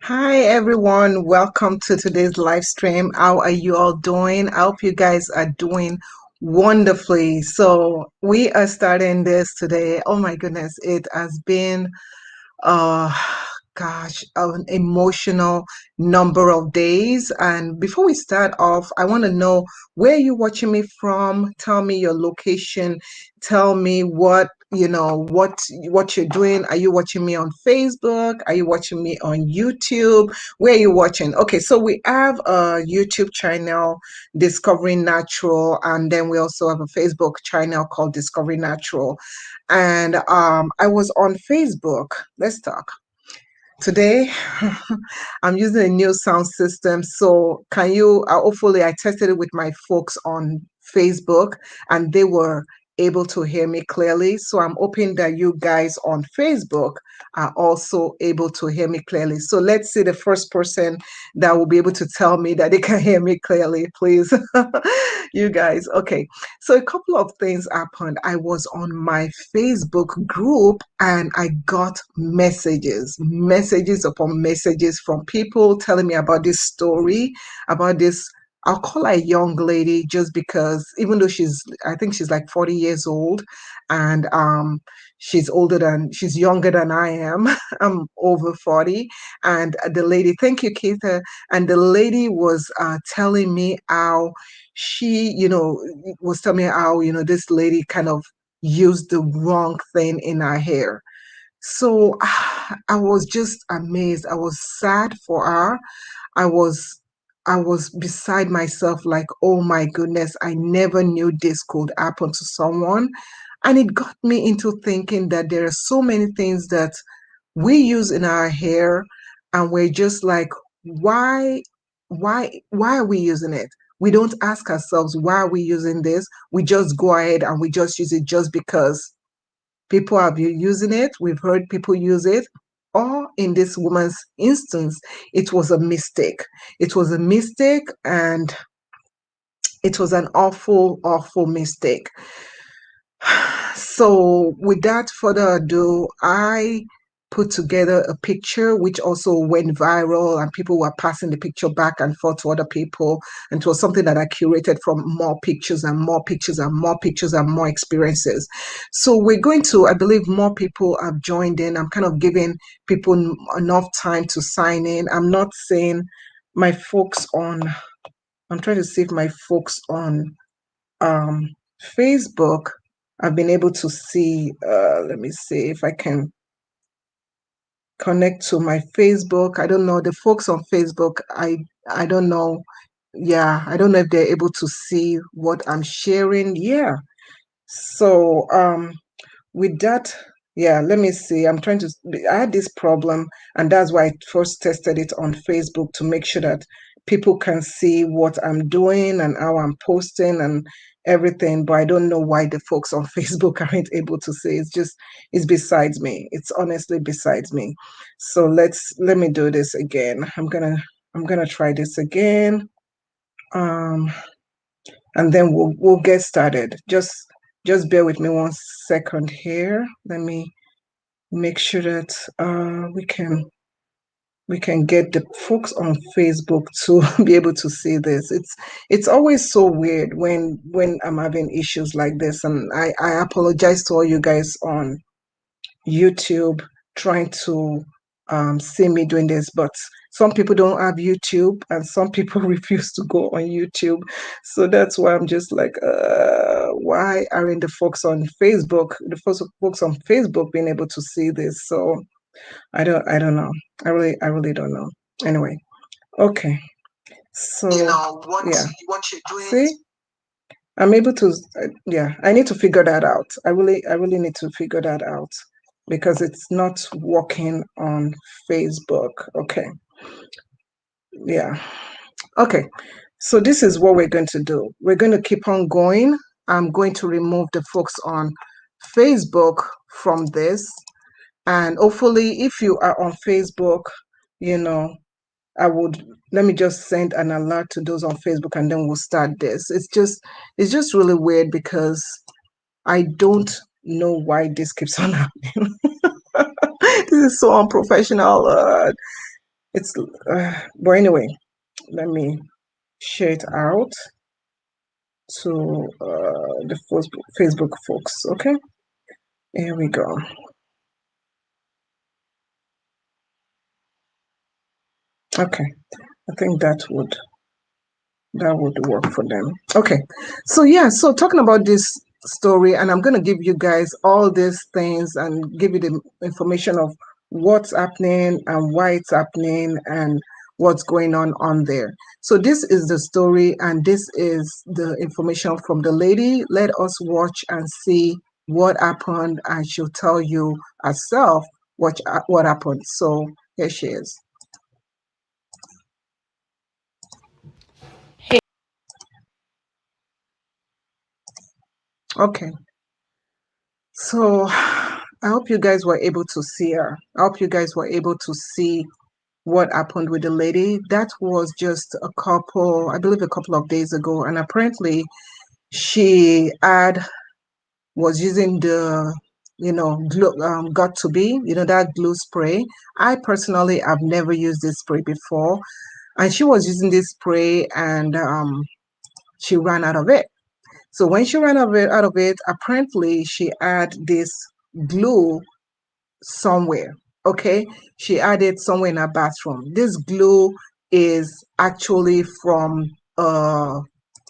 Hi everyone, welcome to today's live stream. How are you all doing? I hope you guys are doing wonderfully. So we are starting this today. Oh my goodness, it has been uh an emotional number of days. And before we start off, I want to know where you're watching me from. Tell me your location. Tell me what you're doing. Are you watching me on Facebook? Are you watching me on YouTube? Where are you watching? Okay, so we have a YouTube channel, Discovering Natural, and then we also have a Facebook channel called Discovering Natural. And I was on Facebook. Let's talk. Today, I'm using a new sound system. So can you, hopefully I tested it with my folks on Facebook and they were able to hear me clearly. So I'm hoping that you guys on Facebook are also able to hear me clearly. So let's see the first person that will be able to tell me that they can hear me clearly, please. You guys. Okay. So a couple of things happened. I was on my Facebook group and I got messages upon messages from people telling me about this story, about this. I'll call her a young lady just because even though I think she's like 40 years old and she's younger than I am. I'm over 40. And the lady, thank you, Keitha. And the lady was telling me how was telling me how, this lady kind of used the wrong thing in her hair. So I was just amazed. I was sad for her. I was I was beside myself like, oh my goodness, I never knew this could happen to someone. And it got me into thinking that there are so many things that we use in our hair and we're just like, why why are we using it? We don't ask ourselves why are we using this. We just go ahead and we just use it just because people have been using it. We've heard people use it. Or in this woman's instance, it was a mistake. It was a mistake and it was an awful, awful mistake. So, without further ado, I put together a picture which also went viral, and people were passing the picture back and forth to other people. And it was something that I curated from more pictures and more pictures and more pictures and more experiences. So, we're going to, I believe more people have joined in. I'm kind of giving people enough time to sign in. I'm not saying my folks on, I'm trying to see if my folks on um, Facebook, I've been able to see, let me see if I can connect to my Facebook. I don't know, the folks on Facebook, I don't know. Yeah, I don't know if they're able to see what I'm sharing. Yeah. So with that, yeah, let me see. I had this problem, and that's why I first tested it on Facebook to make sure that people can see what I'm doing and how I'm posting and everything. But I don't know why the folks on Facebook aren't able to see. It's besides me. It's honestly besides me. So let me do this again. I'm gonna try this again. Um, and then we'll get started. Just bear with me 1 second here. Let me make sure that we can get the folks on Facebook to be able to see this. It's always so weird when I'm having issues like this, and I apologize to all you guys on YouTube trying to see me doing this, but some people don't have YouTube and some people refuse to go on YouTube. So that's why I'm just like, why aren't the folks on Facebook, the folks on Facebook being able to see this? So I don't know. I really don't know. Anyway, okay. So yeah, what you're doing. See, I'm able to, yeah, I need to figure that out. I really need to figure that out because it's not working on Facebook. Okay. Yeah. Okay. So this is what we're going to do. We're going to keep on going. I'm going to remove the folks on Facebook from this. And hopefully, if you are on Facebook, you know, let me just send an alert to those on Facebook and then we'll start this. It's just really weird because I don't know why this keeps on happening. This is so unprofessional. It's but anyway, let me share it out to the Facebook folks. Okay, here we go. Okay, I think that would work for them. Okay, so yeah, so talking about this story, and I'm going to give you guys all these things and give you the information of what's happening and why it's happening and what's going on there. So this is the story and this is the information from the lady. Let us watch and see what happened, and she'll tell you herself what happened. So here she is. Okay. So I hope you guys were able to see her. I hope you guys were able to see what happened with the lady. That was just I believe a couple of days ago. And apparently she was using the, glue, got to be, that glue spray. I personally have never used this spray before. And she was using this spray and she ran out of it. So when she ran out of it, apparently she had this glue somewhere. Okay, she had it somewhere in her bathroom. This glue is actually from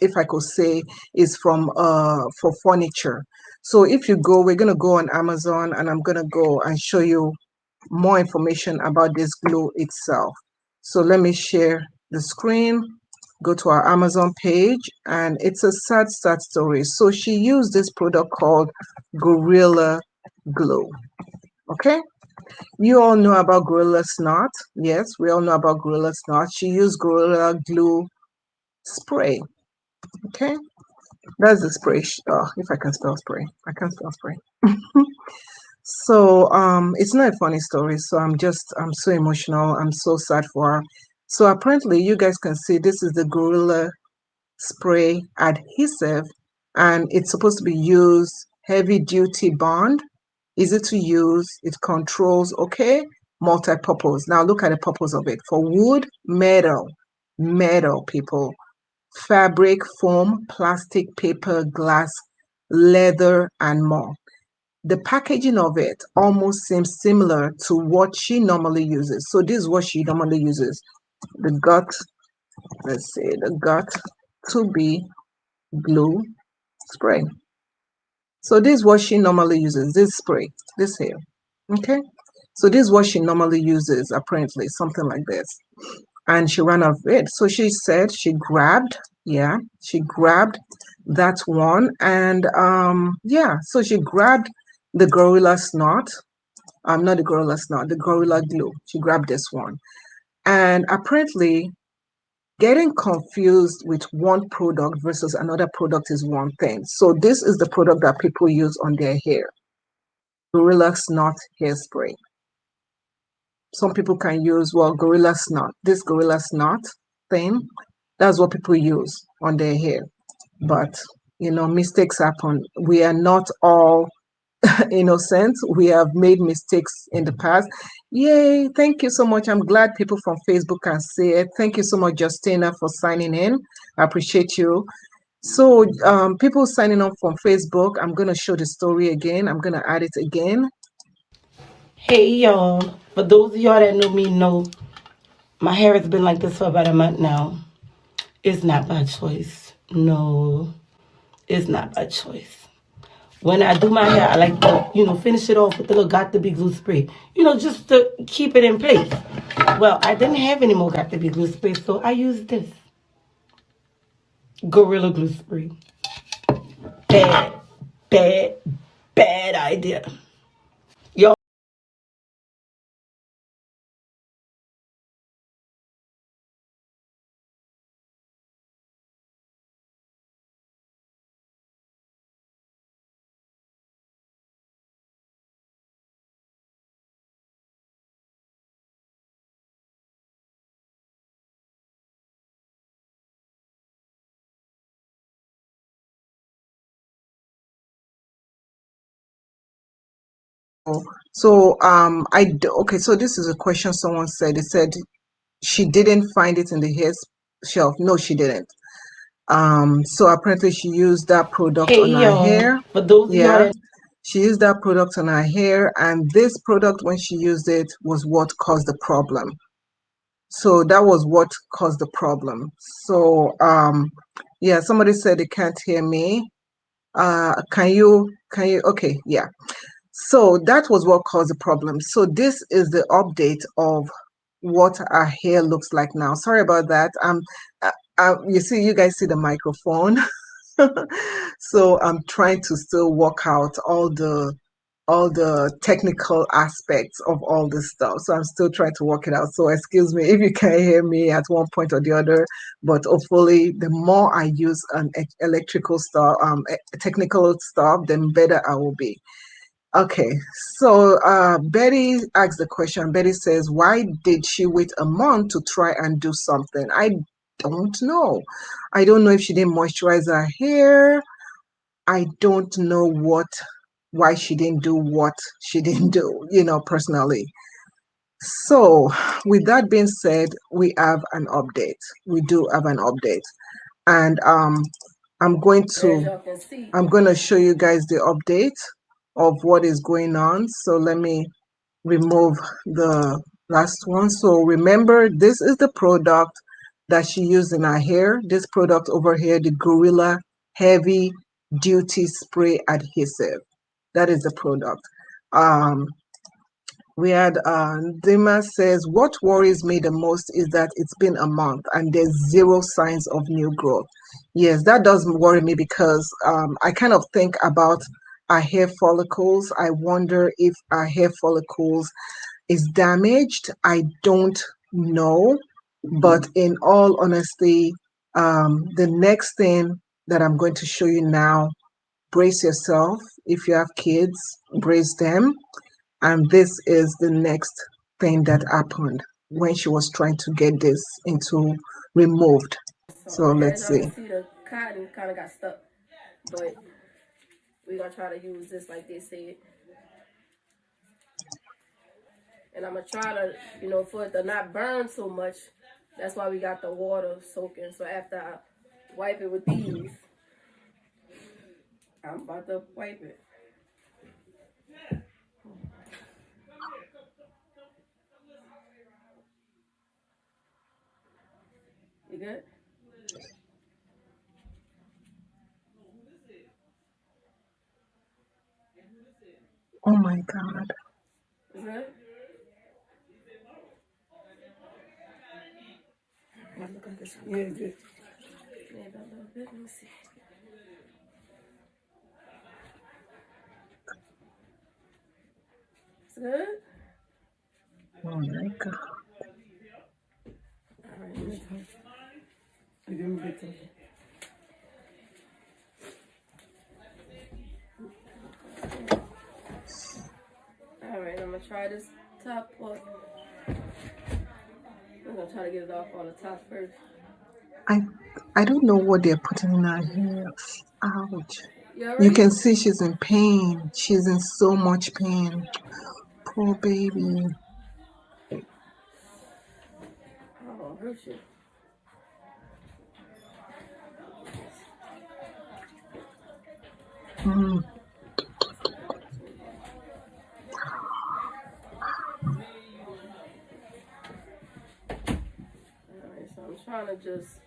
if I could say, is from for furniture. So if you go, we're gonna go on Amazon and I'm gonna go and show you more information about this glue itself. So let me share the screen, go to our Amazon page, and it's a sad story. So she used this product called Gorilla Glue. Okay, you all know about Gorilla Snot. Yes, we all know about Gorilla Snot. She used Gorilla Glue spray. Okay, that's the spray. If I can spell spray, I can spell spray. So it's not a funny story. So I'm so emotional. I'm so sad for her. So apparently you guys can see this is the Gorilla spray adhesive, and it's supposed to be used heavy duty bond, easy to use, it controls, okay, multi-purpose. Now look at the purpose of it: for wood, metal people, fabric, foam, plastic, paper, glass, leather, and more. The packaging of it almost seems similar to what she normally uses. So this is what she normally uses: the gut, let's say the gut to be glue spray. So this is what she normally uses, this spray, this here. Okay. So this is what she normally uses, apparently, something like this. And she ran out of it. So she said she grabbed that one. And yeah, so she grabbed the Gorilla Snot. Not the Gorilla Snot, the Gorilla Glue. She grabbed this one. And apparently getting confused with one product versus another product is one thing. So this is the product that people use on their hair. Gorilla Snot hairspray. Some people can use, Gorilla Snot. This Gorilla Snot thing, that's what people use on their hair. But, mistakes happen. We are not all innocent. We have made mistakes in the past. Yay, thank you so much. I'm glad people from Facebook can see it. Thank you so much, Justina, for signing in. I appreciate you. So people signing up from Facebook, I'm going to show the story again. I'm going to add it again. Hey y'all, for those of y'all that know my hair has been like this for about a month now. It's not by choice. No, it's not by choice. When I do my hair, I like to, finish it off with the little Got to Be glue spray, just to keep it in place. Well, I didn't have any more Got to Be glue spray, so I used this Gorilla glue spray. Bad, bad, bad idea. Y'all. So okay, so this is a question someone said. It said, she didn't find it in the hair shelf. No, she didn't. So apparently she used that product Hey on her y'all, hair. for those of y'all Yeah. that She used that product on her hair, and this product, when she used it, was what caused the problem. So that was what caused the problem. So yeah, somebody said they can't hear me. Can you okay, yeah. So that was what caused the problem. So this is the update of what our hair looks like now. Sorry about that. You see, you guys see the microphone. So I'm trying to still work out all the technical aspects of all this stuff. So I'm still trying to work it out. So excuse me if you can't hear me at one point or the other, but hopefully the more I use an electrical stuff, technical stuff, then better I will be. Okay, so Betty asked the question. Betty says, why did she wait a month to try and do something? I don't know. I don't know if she didn't moisturize her hair. I don't know why she didn't do what she didn't do, personally. So, with that being said, we have an update. We do have an update. And I'm going as to y'all can see, I'm going to show you guys the update of what is going on. So let me remove the last one. So remember, this is the product that she used in her hair. This product over here, the Gorilla Heavy Duty Spray Adhesive. That is the product. Um, we had Dima says, what worries me the most is that it's been a month and there's zero signs of new growth. Yes, that does worry me because I kind of think about our hair follicles. I wonder if our hair follicles is damaged. I don't know. But in all honesty, the next thing that I'm going to show you now, brace yourself. If you have kids, brace them. And this is the next thing that happened when she was trying to get this into removed. So so as let's y'all can see. see, the cotton kind of got stuck, but we're gonna try to use this like they said, and I'm gonna try to, for it to not burn so much. That's why we got the water soaking. So after I wipe it with these, I'm about to wipe it. You good? Oh my God. You good? Look like this. Yeah, good. Maybe a little bit. Let me see. It's good. Oh my God. All right, let me try. Give me a bit of it. All right, I'm gonna try this top part. I'm gonna try to get it off on the top first. I I don't know what they're putting in her hair. Ouch. You all You right? can see she's in pain. She's in so much pain. Poor baby. Oh, hurt you. Mm. All right, so I'm trying to just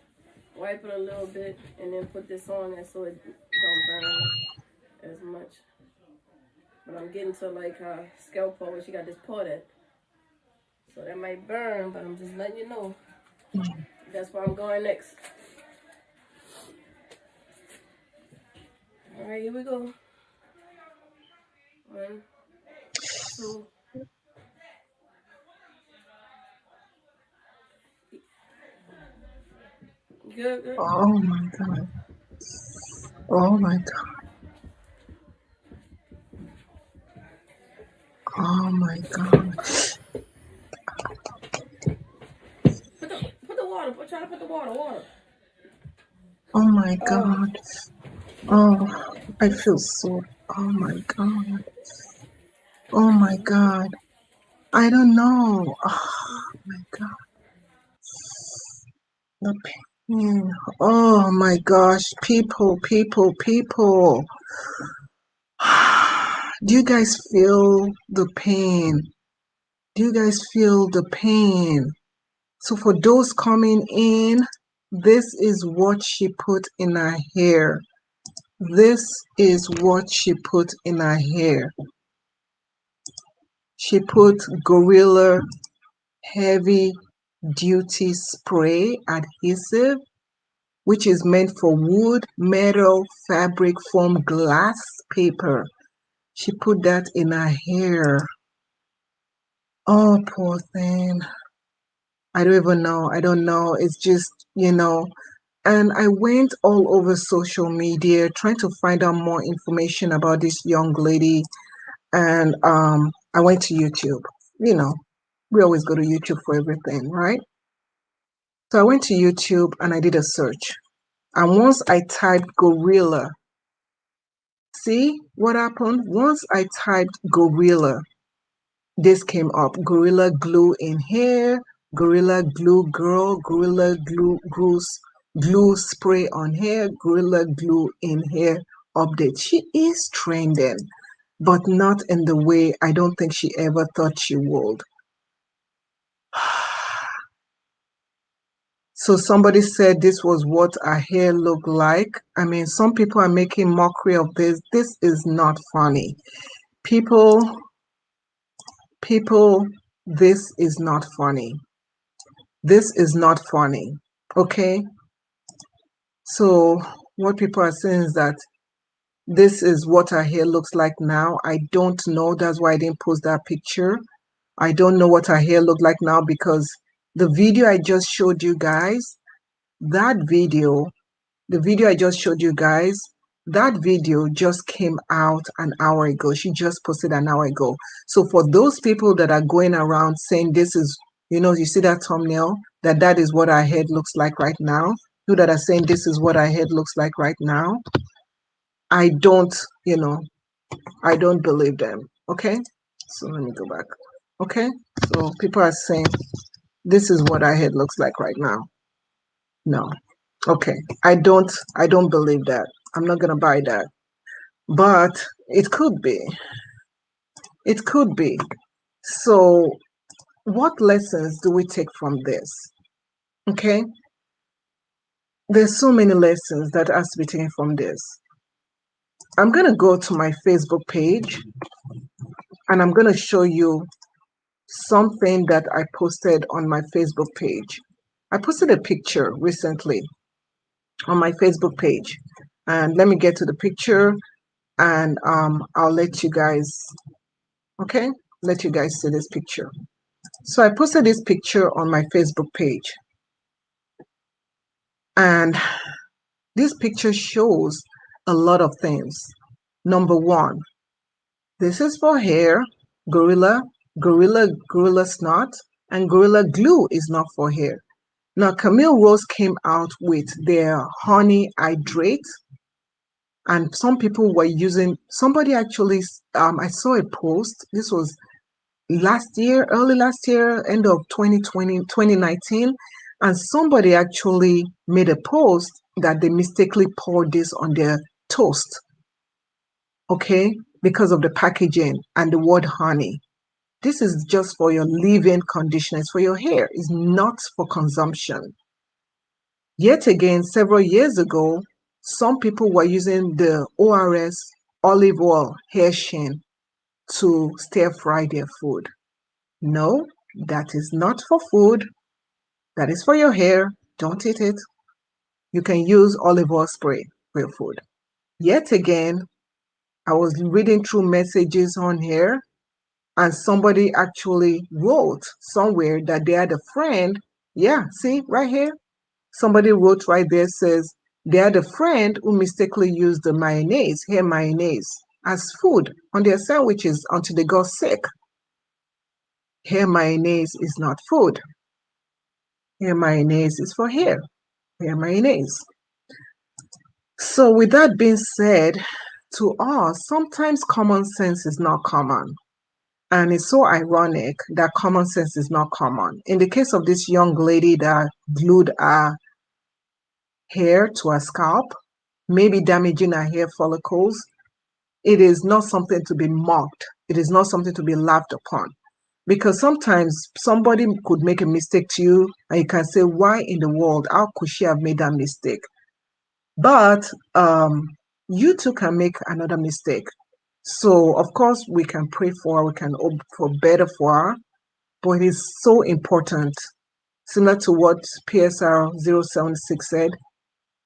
wipe it a little bit and then put this on there so it don't burn as much. But I'm getting to like scalp part where she got this part at. So that might burn, but I'm just letting you know. That's where I'm going next. All right, here we go. 1, 2. Good, good. Oh my God. Oh my God. Oh my God. Put the water. Try to put the water. Oh my Oh, God. Oh, I feel so. Oh my God. Oh my God. I don't know. Oh my God. The pain. Oh my gosh, people. Do you guys feel the pain? Do you guys feel the pain? So for those coming in, this is what she put in her hair. This is what she put in her hair. She put Gorilla Heavy Duty Spray Adhesive, which is meant for wood, metal, fabric, foam, glass, paper. She put that in her hair. Oh, poor thing. I don't even know. I don't know. It's just, and I went all over social media trying to find out more information about this young lady. And I went to YouTube. You know, we always go to YouTube for everything, right? So I went to YouTube and I did a search. And once I typed gorilla, see what happened? Once I typed gorilla, this came up. Gorilla glue in hair, gorilla glue girl, gorilla glue spray on hair, gorilla glue in hair update. She is trending, but not in the way I don't think she ever thought she would. So somebody said this was what her hair looked like. I mean, some people are making mockery of this. This is not funny. People, this is not funny. This is not funny. Okay? So what people are saying is that this is what her hair looks like now. I don't know. That's why I didn't post that picture. I don't know what her hair looked like now because the video I just showed you guys, that video, the video I just showed you guys, that video just came out an hour ago. She just posted an hour ago. So for those people that are going around saying this is, you see that thumbnail, that is what our head looks like right now. You that are saying this is what our head looks like right now. I don't, I don't believe them. Okay. So let me go back. Okay. So people are saying this is what our head looks like right now. No. Okay. I don't believe that. I'm not gonna buy that. But it could be. It could be. So what lessons do we take from this? Okay. There's so many lessons that has to be taken from this. I'm gonna go to my Facebook page and I'm gonna show you something that I posted on my Facebook page. I posted a picture recently on my Facebook page. And let me get to the picture and I'll let you guys, okay? Let you guys see this picture. So I posted this picture on my Facebook page. And this picture shows a lot of things. Number one, this is for hair, gorilla snot, and gorilla glue is not for hair. Now, Camille Rose came out with their honey hydrate, and some people were using, somebody actually, I saw a post, this was early last year, end of 2020, 2019, and somebody actually made a post that they mistakenly poured this on their toast, okay, because of the packaging and the word honey. This is just for your leave-in conditioner. It's for your hair. It's not for consumption. Yet again, several years ago, some people were using the ORS olive oil hair sheen to stir fry their food. No, that is not for food. That is for your hair. Don't eat it. You can use olive oil spray for your food. Yet again, I was reading through messages on here, and somebody actually wrote somewhere that they had a friend. Yeah, see right here. Somebody wrote right there, says they had a friend who mistakenly used the mayonnaise, hair mayonnaise, as food on their sandwiches until they got sick. Hair mayonnaise is not food. Hair mayonnaise is for hair. Hair mayonnaise. So with that being said, to us, sometimes common sense is not common. And it's so ironic that common sense is not common. In the case of this young lady that glued her hair to our scalp, maybe damaging our hair follicles, it is not something to be mocked. It is not something to be laughed upon. Because sometimes somebody could make a mistake to you and you can say, why in the world? How could she have made that mistake? But you too can make another mistake. So, of course, we can pray for her, we can hope for better for her, but it is so important, similar to what PSR 076 said,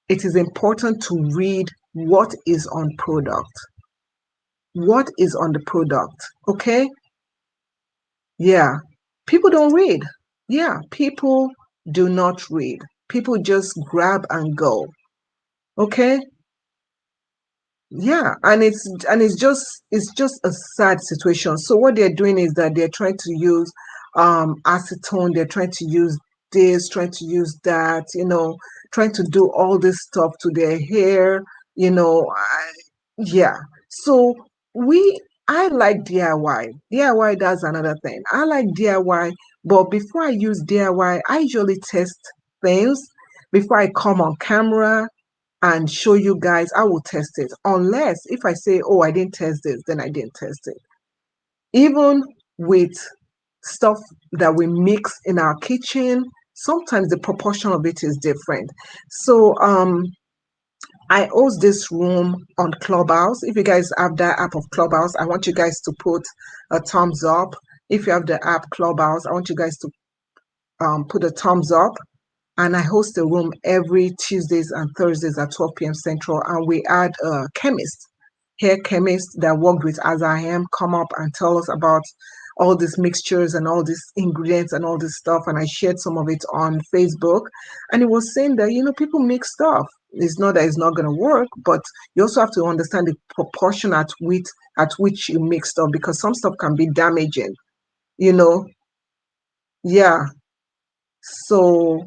it is important to read what is on product. What is on the product, okay? Yeah, people don't read. Yeah, people do not read. People just grab and go, okay? Yeah, and it's just a sad situation. So what they're doing is that they're trying to use acetone, they're trying to use this, trying to use that, trying to do all this stuff to their hair, yeah. So I like DIY. DIY does another thing. I like DIY, but before I use DIY, I usually test things before I come on camera and show you guys. I will test it. Unless if I say, oh, I didn't test this, then I didn't test it. Even with stuff that we mix in our kitchen, sometimes the proportion of it is different. So I host this room on Clubhouse. If you guys have that app of Clubhouse, I want you guys to put a thumbs up. If you have the app Clubhouse, I want you guys to put a thumbs up. And I host a room every Tuesdays and Thursdays at 12 p.m. Central. And we had a chemist, hair chemist that worked with As I Am, come up and tell us about all these mixtures and all these ingredients and all this stuff. And I shared some of it on Facebook. And it was saying that, people mix stuff. It's not that it's not going to work, but you also have to understand the proportion at which you mix stuff, because some stuff can be damaging, you know? Yeah. So,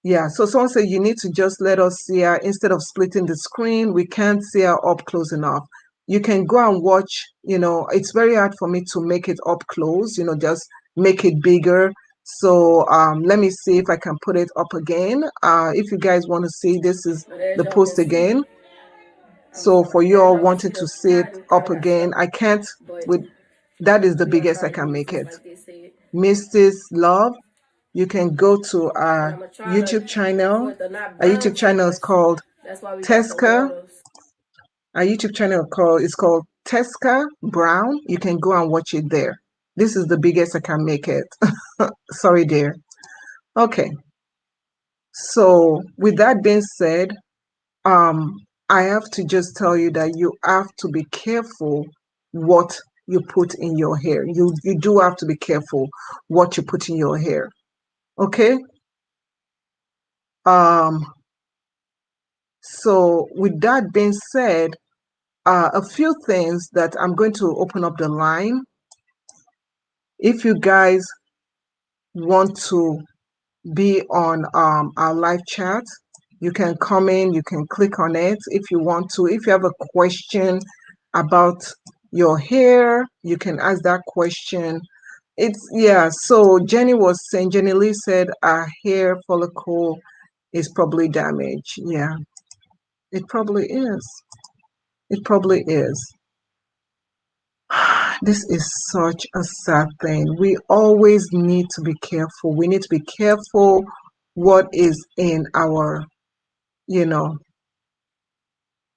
yeah, so someone said you need to just let us see her instead of splitting the screen. We can't see her up close enough. You can go and watch, it's very hard for me to make it up close, just make it bigger. So let me see if I can put it up again. If you guys want to see, this is the post again. So for you all wanted to see it up again, I can't with that is the biggest I can make it. Mrs. Love, you can go to our YouTube channel. Our YouTube channel is called Tesca. Our YouTube channel is called Tesca Brown. You can go and watch it there. This is the biggest I can make it. Sorry, dear. Okay. So with that being said, I have to just tell you that you have to be careful what you put in your hair. You do have to be careful what you put in your hair. Okay? So with that being said, a few things that I'm going to open up the line. If you guys want to be on our live chat, you can come in, you can click on it if you want to. If you have a question about your hair, you can ask that question. So Jenny Lee said our hair follicle is probably damaged. Yeah, it probably is. It probably is. This is such a sad thing. We always need to be careful. We need to be careful what is in our,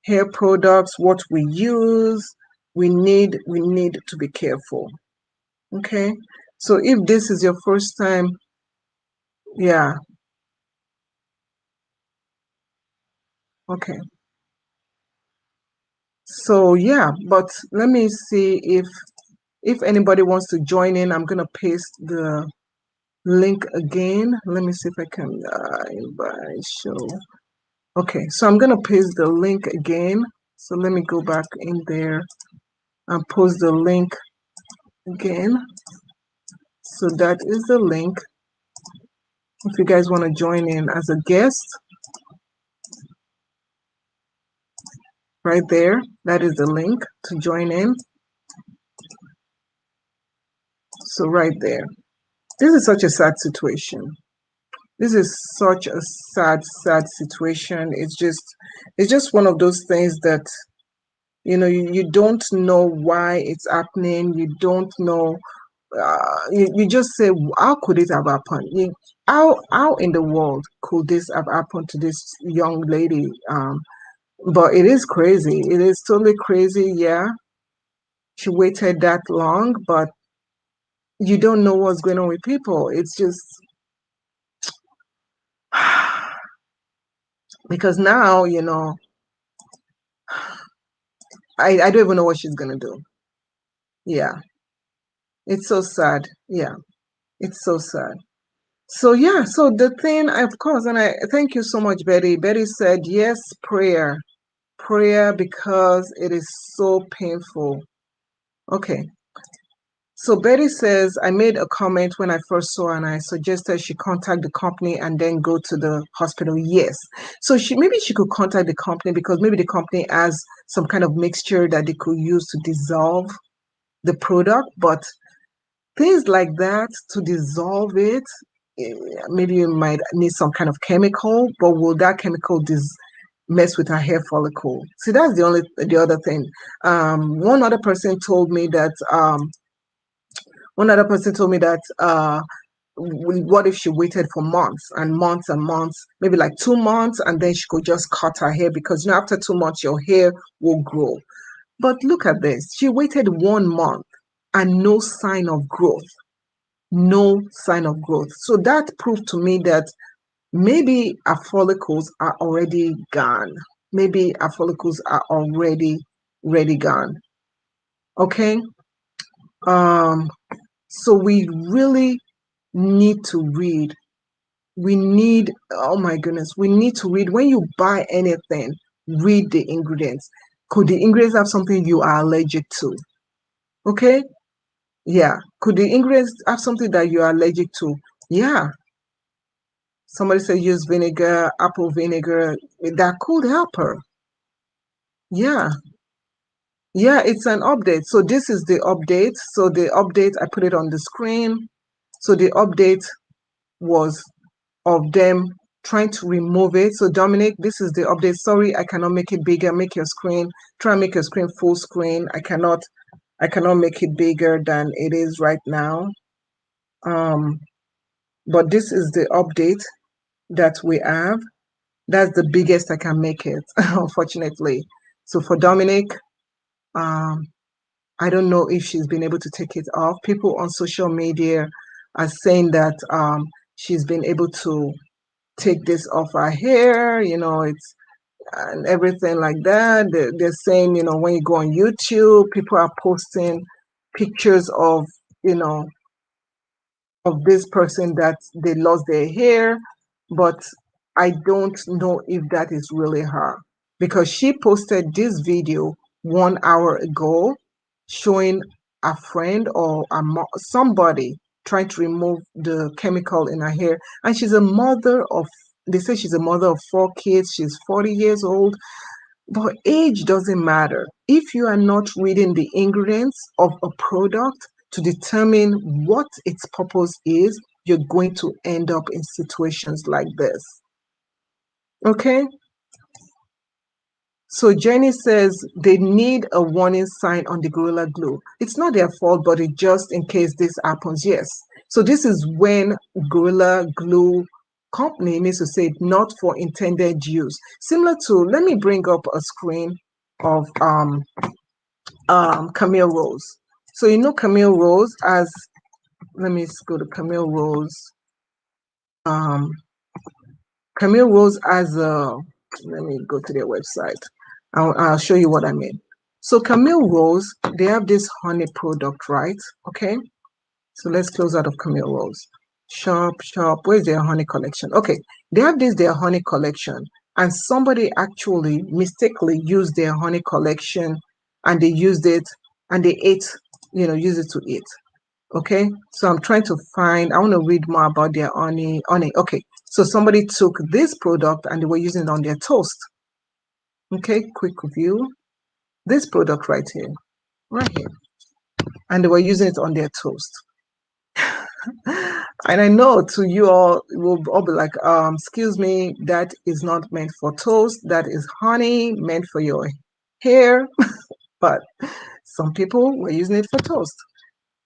hair products, what we use. We need to be careful. Okay? So if this is your first time, yeah. Okay. So yeah, but let me see if anybody wants to join in. I'm gonna paste the link again. Let me see if I can invite show. Okay, so I'm gonna paste the link again. So let me go back in there and post the link again. So that is the link. If you guys want to join in as a guest, right there, that is the link to join in. So right there. This is such a sad situation. This is such a sad situation. It's just one of those things that, you don't know why it's happening. You don't know. You just say, how could it have happened? How in the world could this have happened to this young lady? But it is crazy. It is totally crazy. Yeah, she waited that long, but you don't know what's going on with people. It's just because now, I don't even know what she's gonna do. Yeah, it's so sad. Yeah, it's so sad. So yeah, so the thing, of course, and I thank you so much, Betty. Betty said yes, prayer because it is so painful. Okay. So Betty says, I made a comment when I first saw her and I suggested she contact the company and then go to the hospital. Yes. So maybe she could contact the company because maybe the company has some kind of mixture that they could use to dissolve the product. But things like that, to dissolve it, maybe you might need some kind of chemical, but will that chemical mess with her hair follicle? See, that's the other thing. One other person told me that what if she waited for months and months and months, maybe like 2 months, and then she could just cut her hair because after 2 months your hair will grow. But look at this. She waited 1 month and no sign of growth. No sign of growth. So that proved to me that maybe our follicles are already gone. Maybe our follicles are already gone. Okay. Um, so we really need to read. Oh my goodness, we need to read. When you buy anything, read the ingredients. Could the ingredients have something you are allergic to? Okay. Yeah. Could the ingredients have something that you are allergic to? Yeah. Somebody said use vinegar, apple vinegar. That could help her. Yeah. Yeah, it's an update. So this is the update. So the update, I put it on the screen. So the update was of them trying to remove it. So Dominic, this is the update. Sorry, I cannot make it bigger. Make your screen, try and make your screen full screen. I cannot make it bigger than it is right now. But this is the update that we have. That's the biggest I can make it, unfortunately. So for Dominic, I don't know if she's been able to take it off. People on social media are saying that she's been able to take this off her hair, it's and everything like that. They're saying, when you go on YouTube, people are posting pictures of, you know, of this person that they lost their hair, but I don't know if that is really her because she posted this video 1 hour ago showing a friend or somebody trying to remove the chemical in her hair. And they say she's a mother of 4 kids. She's 40 years old. But age doesn't matter. If you are not reading the ingredients of a product to determine what its purpose is, you're going to end up in situations like this. Okay? So Jenny says they need a warning sign on the Gorilla Glue. It's not their fault, but it just in case this happens, yes. So this is when Gorilla Glue company needs to say not for intended use. Similar to, let me bring up a screen of Camille Rose. So Camille Rose as, let me go to Camille Rose. Camille Rose as a, let me go to their website. I'll show you what I mean. So Camille Rose, they have this honey product, right? Okay. So let's close out of Camille Rose. Shop. Where's their honey collection? Okay. They have their honey collection. And somebody actually mistakenly used their honey collection and they used it and they ate, use it to eat. Okay. So I'm trying to I want to read more about their honey. Okay. So somebody took this product and they were using it on their toast. Okay. Quick review. This product right here. And they were using it on their toast. And I know to you all, it will all be like, excuse me, that is not meant for toast. That is honey meant for your hair. But some people were using it for toast.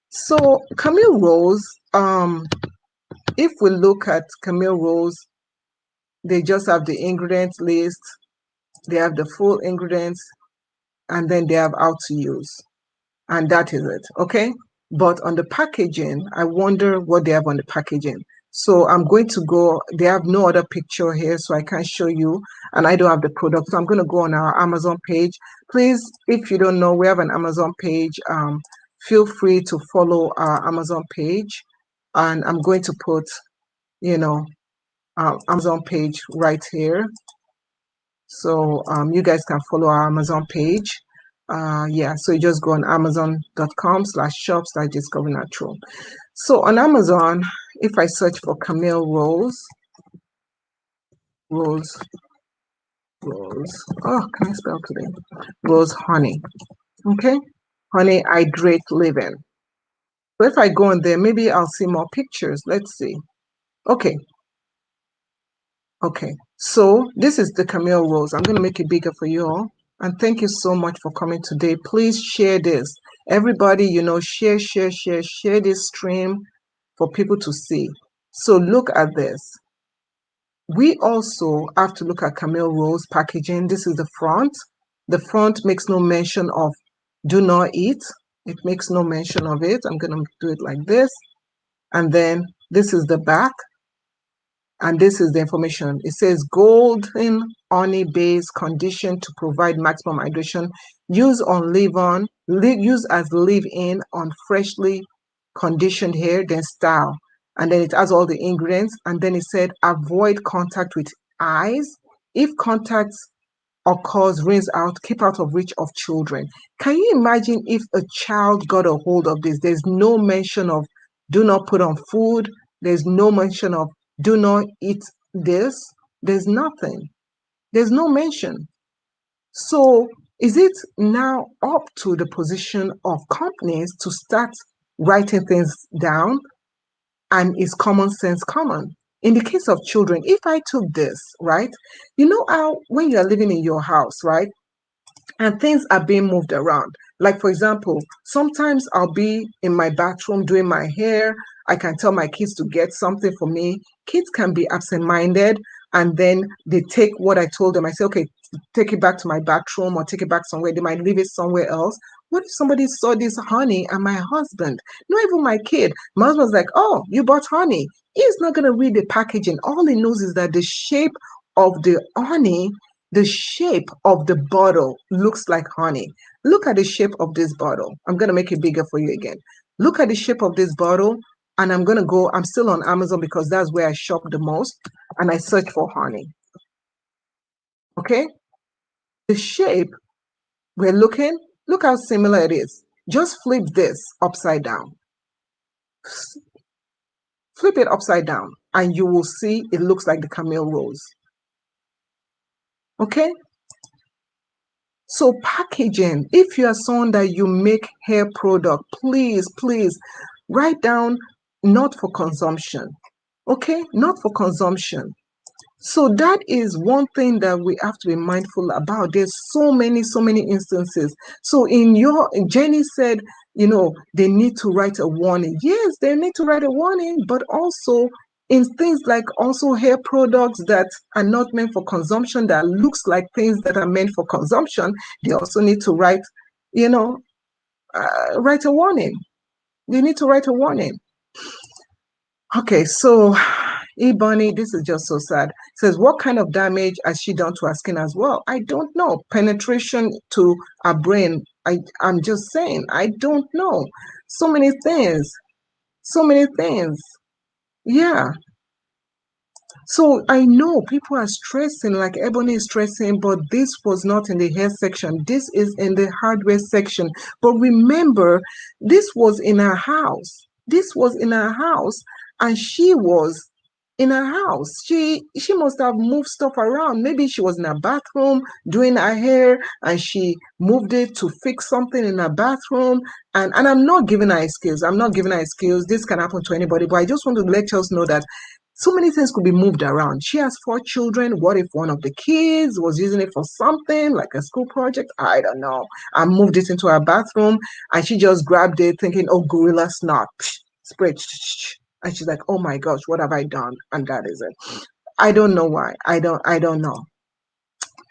So Camille Rose, if we look at Camille Rose, they just have the ingredients list, they have the full ingredients, and then they have how to use. And that is it, okay? But on the packaging, I wonder what they have on the packaging. So I'm going to go, they have no other picture here, so I can't show you, and I don't have the product. So I'm going to go on our Amazon page. Please, if you don't know, we have an Amazon page. Feel free to follow our Amazon page. And I'm going to put, you know, Amazon page right here. So you guys can follow our Amazon page. Yeah, so you just go on amazon.com/shop/DiscoveringNatural. So on Amazon, if I search for Camille Rose, oh, can I spell today? Rose honey, okay? Honey hydrate living. So if I go on there, maybe I'll see more pictures. Let's see. Okay, so this is the Camille Rose. I'm going to make it bigger for you all. And thank you so much for coming today. Please share this. Everybody, share this stream for people to see. So look at this. We also have to look at Camille Rose packaging. This is the front. The front makes no mention of do not eat. It makes no mention of it. I'm going to do it like this. And then this is the back. And this is the information. It says golden honey base conditioned to provide maximum hydration. Use as leave-in on freshly conditioned hair, then style. And then it has all the ingredients. And then it said avoid contact with eyes. If contact occurs, rinse out, keep out of reach of children. Can you imagine if a child got a hold of this? There's no mention of do not put on food. There's no mention of do not eat this. There's nothing. There's no mention. So is it now up to the position of companies to start writing things down? And is common sense common? In the case of children, if I took this, right? You know how when you are living in your house, right? And things are being moved around. Like, for example, sometimes I'll be in my bathroom doing my hair. I can tell my kids to get something for me. Kids can be absent-minded, and then they take what I told them. I say, okay, take it back to my bathroom or take it back somewhere. They might leave it somewhere else. What if somebody saw this honey and my husband, not even my kid, my husband's like, oh, you bought honey. He's not going to read the packaging. All he knows is that the shape of the honey, the shape of the bottle looks like honey. Look at the shape of this bottle. I'm going to make it bigger for you again. Look at the shape of this bottle. And I'm still on Amazon because that's where I shop the most. And I search for honey. Okay? The shape, look how similar it is. Just flip this upside down. Flip it upside down and you will see it looks like the Camille Rose. Okay? So packaging, if you are someone that you make hair product, please write down not for consumption. Okay? Not for consumption. So that is one thing that we have to be mindful about. There's so many instances. So Jenny said, they need to write a warning. Yes, they need to write a warning, but also in things like also hair products that are not meant for consumption, that looks like things that are meant for consumption, they also need to write, write a warning. They need to write a warning. Okay, so Ebony, this is just so sad. It says, what kind of damage has she done to her skin as well? I don't know. Penetration to her brain. I'm just saying, I don't know. So many things. Yeah. So I know people are stressing, like Ebony is stressing, but this was not in the hair section. This is in the hardware section. But remember, this was in her house. And she was in her house. She must have moved stuff around. Maybe she was in her bathroom doing her hair and she moved it to fix something in her bathroom. And I'm not giving her excuse. I'm not giving her excuse. This can happen to anybody, but I just want to let us know that so many things could be moved around. She has 4 children. What if one of the kids was using it for something like a school project? I don't know. I moved it into her bathroom and she just grabbed it thinking, oh, gorilla snot. Spray. And she's like, oh my gosh, what have I done? And that is it. I don't know why. I don't know.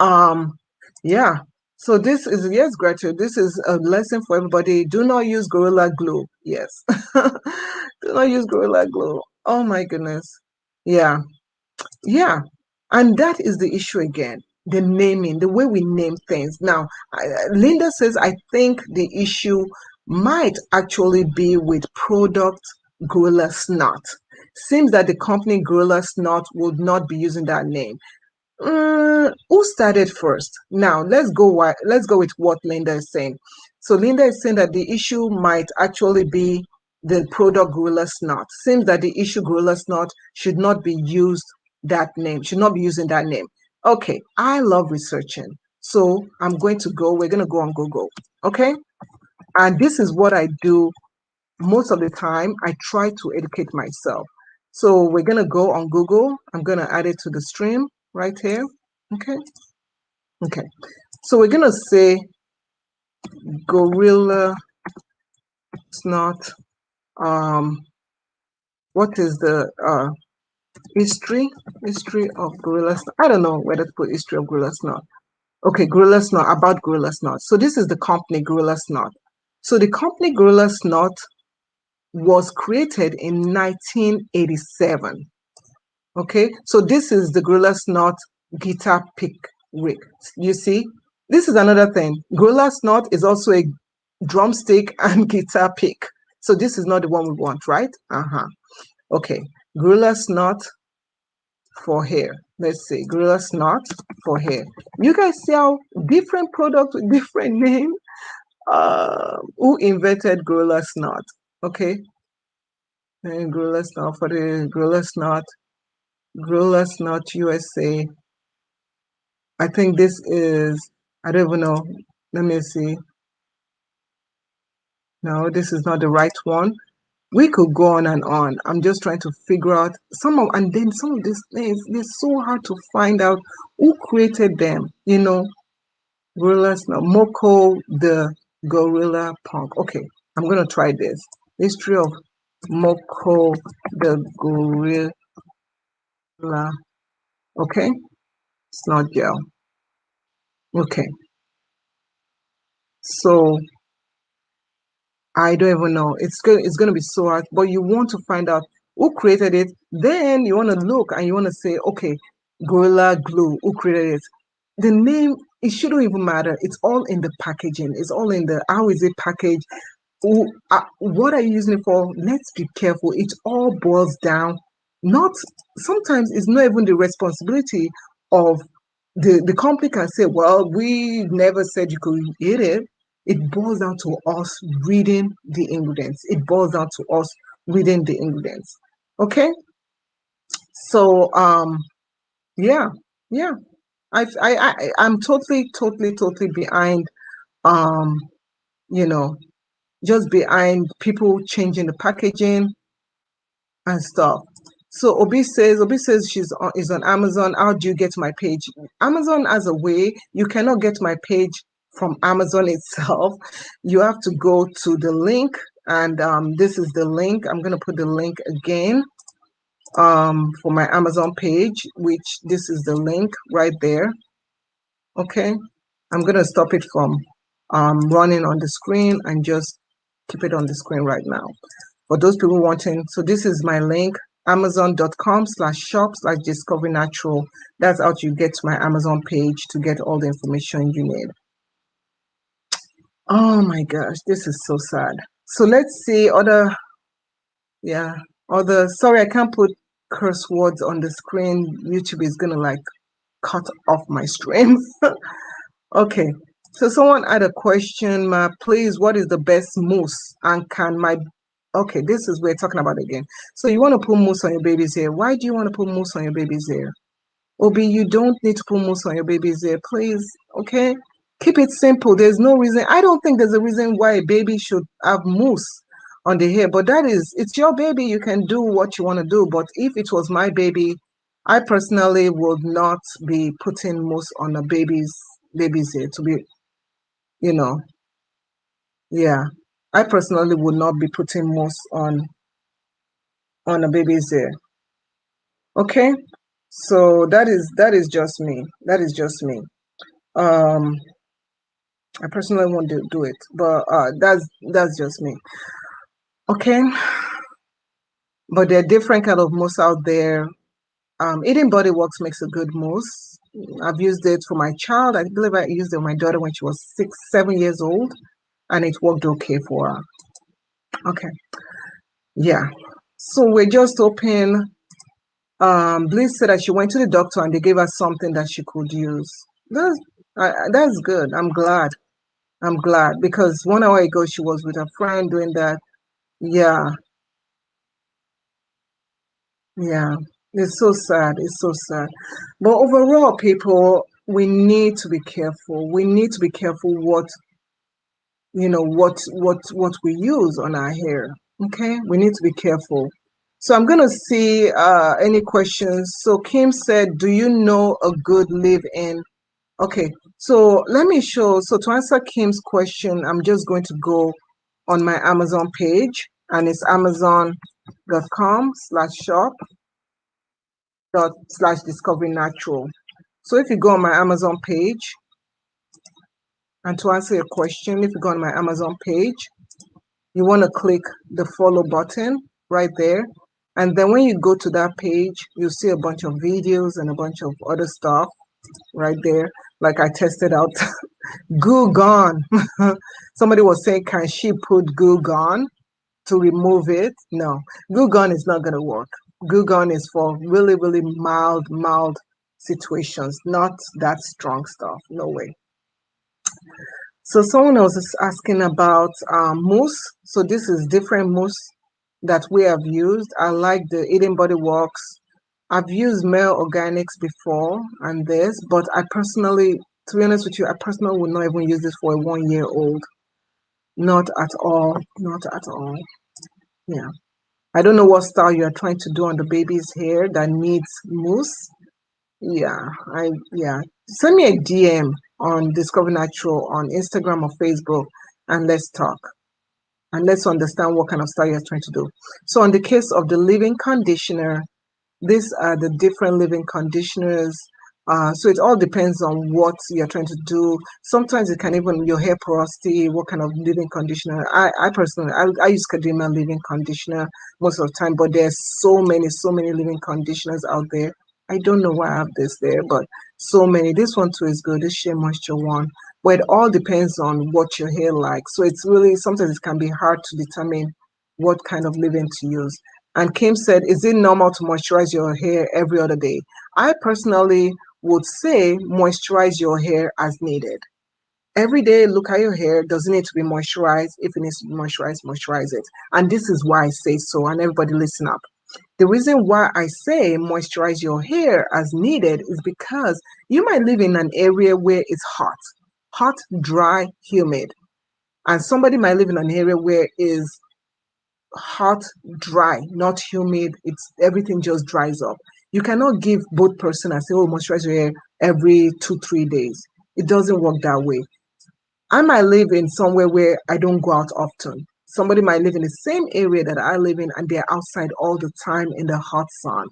Um, yeah. So this is, yes, Gretchen, this is a lesson for everybody. Do not use Gorilla Glue. Yes. Do not use Gorilla Glue. Oh my goodness. Yeah. Yeah. And that is the issue again. The naming, the way we name things. Now, Linda says, I think the issue might actually be with product Gorilla Snot. Seems that the company Gorilla Snot would not be using that name. Who started first? Now let's go with what Linda is saying. So Linda is saying that the issue might actually be the product Gorilla Snot. Seems that the issue Gorilla Snot should not be used that name, should not be using that name. Okay, I love researching. So we're gonna go on Google. Okay? And this is what I do most of the time. I try to educate myself. So we're going to go on Google. I'm going to add it to the stream right here. Okay. Okay. So we're going to say gorilla snot. What is the history of gorilla snot? I don't know whether to put history of gorilla snot. Okay, gorilla snot, about gorilla snot. So this is the company Gorilla Snot. So the company Gorilla Snot was created in 1987. Okay, so this is the Gorilla Snot guitar pick rig. You see, this is another thing. Gorilla Snot is also a drumstick and guitar pick. So this is not the one we want, right? Okay, Gorilla Snot for hair. Let's see, Gorilla Snot for hair. You guys see how different products with different names? Who invented Gorilla Snot? Okay, and Gorilla Snot for the Gorilla Snot USA. I think this is, I don't even know. Let me see. No, this is not the right one. We could go on and on. I'm just trying to figure out and then some of these things, they're so hard to find out who created them, Gorilla Snot, Moko the Gorilla Punk. Okay, I'm going to try this. History of Moko the Gorilla. Okay, Snot gel. Okay, so I don't even know. It's going to be so hard, but you want to find out who created it. Then you want to look and you want to say, okay, Gorilla Glue, who created it? The name, it shouldn't even matter. It's all in the packaging. It's all in the, how is it packaged? What are you using it for? Let's be careful. It all boils down. Sometimes it's not even the responsibility of the company can say, well, we never said you could eat it. It boils down to us reading the ingredients. It boils down to us reading the ingredients. Okay. So yeah. I'm totally behind you know just behind people changing the packaging and stuff. So Obi says is on Amazon. How do you get my page? Amazon has a way. You cannot get my page from Amazon itself. You have to go to the link, and this is the link. I'm gonna put the link again for my Amazon page, which this is the link right there. Okay, I'm gonna stop it from running on the screen and just keep it on the screen right now. For those people wanting, so this is my link, amazon.com/shop/DiscoveringNatural. That's how you get to my Amazon page to get all the information you need. Oh my gosh, this is so sad. So let's see sorry, I can't put curse words on the screen. YouTube is gonna cut off my stream. Okay, so someone had a question, please, what is the best mousse and can my Okay, this is we're talking about again. So you want to put mousse on your baby's hair. Why do you want to put mousse on your baby's hair? Obi, you don't need to put mousse on your baby's hair, please. Okay? Keep it simple. There's no reason. I don't think there's a reason why a baby should have mousse on the hair, but it's your baby. You can do what you want to do. But if it was my baby, I personally would not be putting mousse on a baby's hair to be, you know, yeah. I personally would not be putting mousse on a baby's hair. Okay? So that is just me. That is just me. Um I personally won't do it, but that's just me. Okay, but there are different kind of mousse out there. Eating Body Works makes a good mousse. I've used it for my child. I believe I used it for my daughter when she was 7 years old, and it worked okay for her. Okay, yeah. So we're just hoping. Bliss said that she went to the doctor and they gave her something that she could use. That's good. I'm glad. I'm glad because 1 hour ago she was with her friend doing that. Yeah, yeah. It's so sad. It's so sad. But overall, people, we need to be careful. We need to be careful what we use on our hair. Okay? We need to be careful. So I'm gonna see any questions. So Kim said, "Do you know a good live-in?" Okay, so let me show. So to answer Kim's question, I'm just going to go on my Amazon page, and it's amazon.com/shop /discoveringnatural. So if you go on my Amazon page, and to answer your question, if you go on my Amazon page, you want to click the follow button right there. And then when you go to that page, you'll see a bunch of videos and a bunch of other stuff right there. Like I tested out Goo Gone. Somebody was saying, can she put Goo Gone to remove it? No, Goo Gone is not going to work. Goo Gone is for really, really mild situations, not that strong stuff. No way. So someone else is asking about mousse. So this is different mousse that we have used. I like the Eden Body Works. I've used Male Organics before and this, but I personally, to be honest with you, I personally would not even use this for a 1 year old. Not at all. Not at all. Yeah. I don't know what style you're trying to do on the baby's hair that needs mousse. Yeah. Send me a DM on Discover Natural on Instagram or Facebook and let's talk. And let's understand what kind of style you're trying to do. So on the case of the leave-in conditioner, these are the different leave-in conditioners. So it all depends on what you're trying to do. Sometimes it can even your hair porosity, what kind of leave-in conditioner. I personally I use Kadima leave-in conditioner most of the time, but there's so many leave-in conditioners out there. I don't know why I have this there, but so many. This one too is good. This Shea Moisture one. But it all depends on what your hair likes. So it's really sometimes it can be hard to determine what kind of leave-in to use. And Kim said, is it normal to moisturize your hair every other day? I personally would say moisturize your hair as needed. Every day, look at your hair. Does it need to be moisturized? If it needs to be moisturized, moisturize it. And this is why I say so. And everybody listen up. The reason why I say moisturize your hair as needed is because you might live in an area where it's hot, dry, humid. And somebody might live in an area where is hot, dry, not humid. It's everything just dries up. You cannot give both person and say, oh, moisturize your hair every 2-3 days. It doesn't work that way. I might live in somewhere where I don't go out often. Somebody might live in the same area that I live in and they're outside all the time in the hot sun.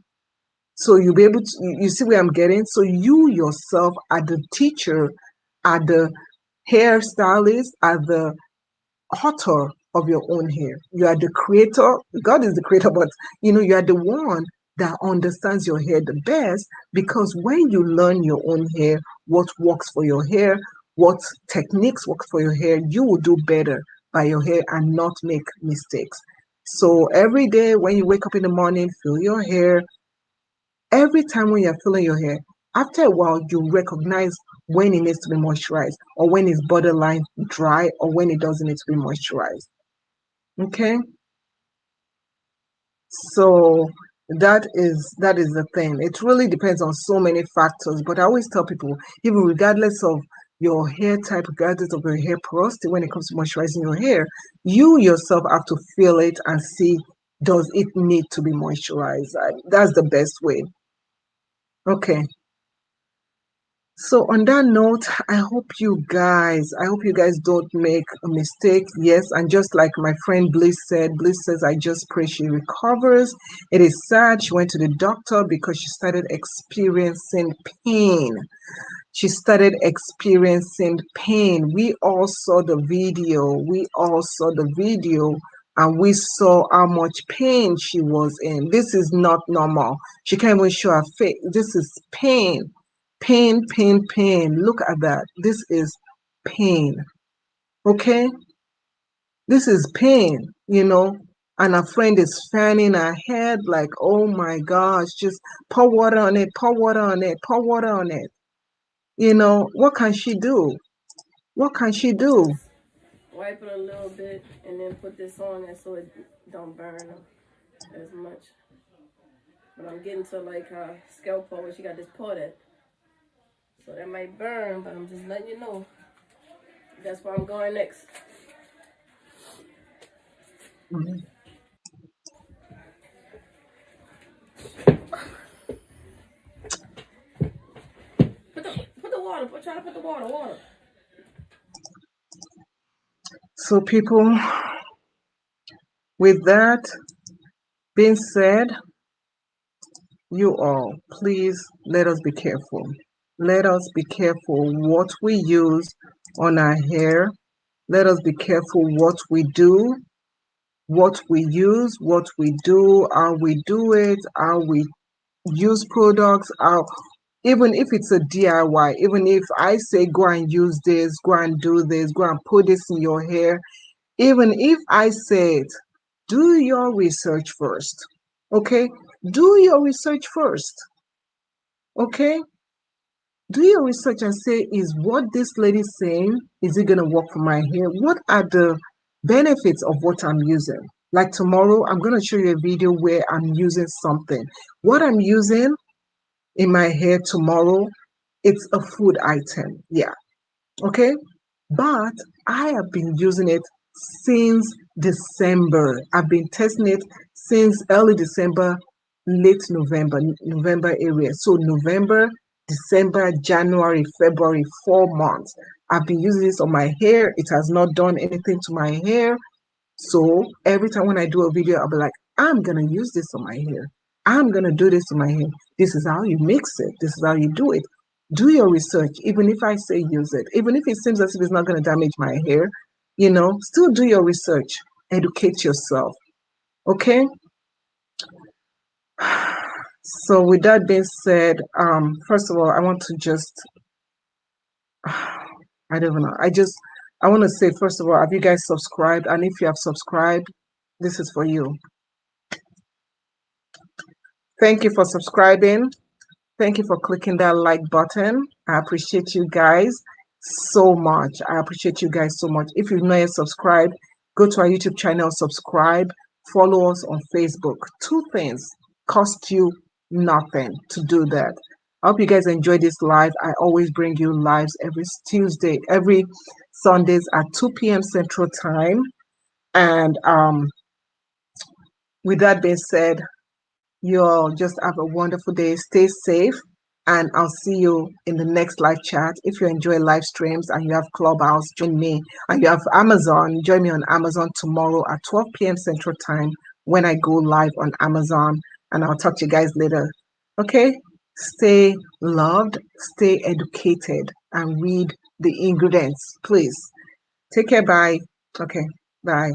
So you'll be able to, you see where I'm getting? So you yourself are the teacher, are the hairstylist, are the author of your own hair. You are the creator. God is the creator, but you are the one that understands your hair the best because when you learn your own hair, what works for your hair, what techniques work for your hair, you will do better by your hair and not make mistakes. So every day when you wake up in the morning, feel your hair. Every time when you're feeling your hair, after a while, you recognize when it needs to be moisturized or when it's borderline dry or when it doesn't need to be moisturized. Okay? So that is the thing. It really depends on so many factors. But I always tell people, even regardless of your hair type, regardless of your hair porosity, when it comes to moisturizing your hair, you yourself have to feel it and see, does it need to be moisturized? That's the best way. Okay. So on that note, I hope you guys don't make a mistake. Yes, and just like my friend Bliss said, Bliss says, I just pray she recovers. It is sad she went to the doctor because she started experiencing pain. She started experiencing pain. We all saw the video. And we saw how much pain she was in. This is not normal. She can't even show her face. This is pain. Pain, pain, pain. Look at that. This is pain. Okay? This is pain. And a friend is fanning her head like, oh my gosh, just pour water on it, pour water on it, pour water on it. What can she do? What can she do? Just wipe it a little bit and then put this on it so it don't burn as much. But I'm getting to like scalp where she got this pot at. So that might burn, but I'm just letting you know. That's where I'm going next. Mhm. Put the water. Try to put the water. So, people, with that being said, you all, please let us be careful. Let us be careful what we use on our hair. Let us be careful what we do, what we use, what we do, how we do it, how we use products, how even if it's a DIY, even if I say go and use this, go and do this, go and put this in your hair, even if I say it, do your research first. Okay? Do your research first. Okay? Do your research and say, is what this lady's saying, is it going to work for my hair? What are the benefits of what I'm using? Like tomorrow, I'm going to show you a video where I'm using something. What I'm using in my hair tomorrow, it's a food item. Yeah. Okay. But I have been using it since December. I've been testing it since early December, late November area. So November, December, January, February, 4 months. I've been using this on my hair. It has not done anything to my hair. So every time when I do a video, I'll be like, I'm gonna use this on my hair. I'm gonna do this to my hair. This is how you mix it. This is how you do it. Do your research, even if I say use it, even if it seems as if it's not gonna damage my hair, still do your research. Educate yourself. Okay? So with that being said, first of all, I want to just I don't know. I want to say first of all, have you guys subscribed? And if you have subscribed, this is for you. Thank you for subscribing. Thank you for clicking that like button. I appreciate you guys so much. I appreciate you guys so much. If you've not yet subscribed, go to our YouTube channel, subscribe, follow us on Facebook. Two things cost you nothing to do that. I hope you guys enjoy this live. I always bring you lives every Sundays at 2 p.m. Central Time. And with that being said, you all just have a wonderful day. Stay safe. And I'll see you in the next live chat. If you enjoy live streams and you have Clubhouse, join me. And you have Amazon, join me on Amazon tomorrow at 12 p.m. Central Time when I go live on Amazon. And I'll talk to you guys later. Okay? Stay loved, stay educated, and read the ingredients, please. Take care. Bye. Okay. Bye.